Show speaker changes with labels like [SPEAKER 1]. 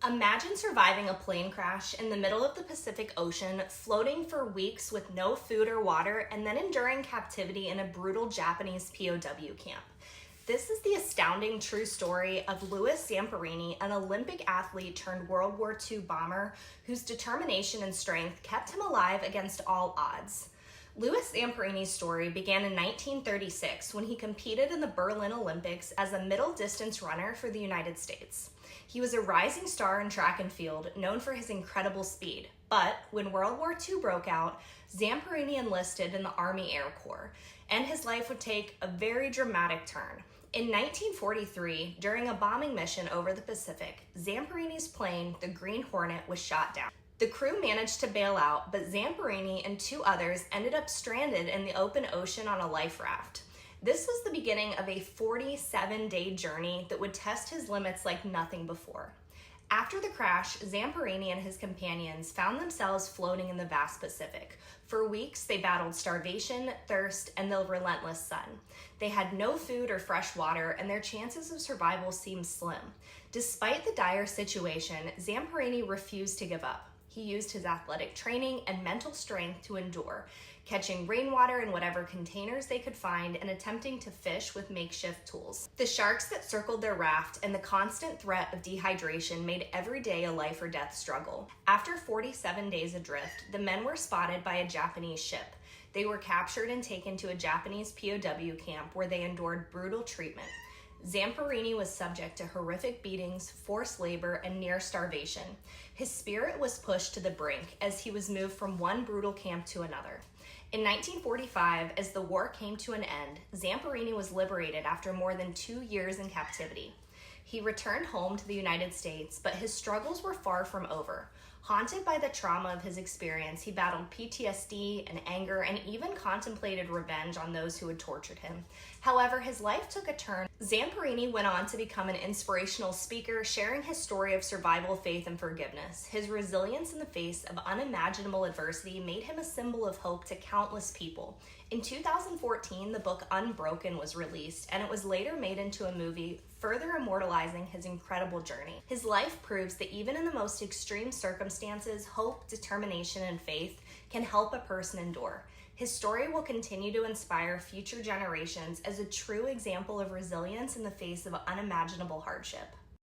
[SPEAKER 1] Imagine surviving a plane crash in the middle of the Pacific Ocean, floating for weeks with no food or water, and then enduring captivity in a brutal Japanese POW camp. This is the astounding true story of Louis Zamperini, an Olympic athlete turned World War II bomber whose determination and strength kept him alive against all odds. Louis Zamperini's story began in 1936 when he competed in the Berlin Olympics as a middle distance runner for the United States. He was a rising star in track and field, known for his incredible speed. But when World War II broke out, Zamperini enlisted in the Army Air Corps, and his life would take a very dramatic turn. In 1943, during a bombing mission over the Pacific, Zamperini's plane, the Green Hornet, was shot down. The crew managed to bail out, but Zamperini and two others ended up stranded in the open ocean on a life raft. This was the beginning of a 47-day journey that would test his limits like nothing before. After the crash, Zamperini and his companions found themselves floating in the vast Pacific. For weeks, they battled starvation, thirst, and the relentless sun. They had no food or fresh water, and their chances of survival seemed slim. Despite the dire situation, Zamperini refused to give up. He used his athletic training and mental strength to endure, catching rainwater in whatever containers they could find and attempting to fish with makeshift tools. The sharks that circled their raft and the constant threat of dehydration made every day a life or death struggle. After 47 days adrift, the men were spotted by a Japanese ship. They were captured and taken to a Japanese POW camp where they endured brutal treatment. Zamperini was subject to horrific beatings, forced labor, and near starvation. His spirit was pushed to the brink as he was moved from one brutal camp to another. In 1945, as the war came to an end, Zamperini was liberated after more than 2 years in captivity. He returned home to the United States, but his struggles were far from over. Haunted by the trauma of his experience, he battled PTSD and anger and even contemplated revenge on those who had tortured him. However, his life took a turn. Zamperini went on to become an inspirational speaker, sharing his story of survival, faith, and forgiveness. His resilience in the face of unimaginable adversity made him a symbol of hope to countless people. In 2014, the book Unbroken was released, and it was later made into a movie, further immortalizing his incredible journey. His life proves that even in the most extreme circumstances, hope, determination, and faith can help a person endure. His story will continue to inspire future generations as a true example of resilience in the face of unimaginable hardship.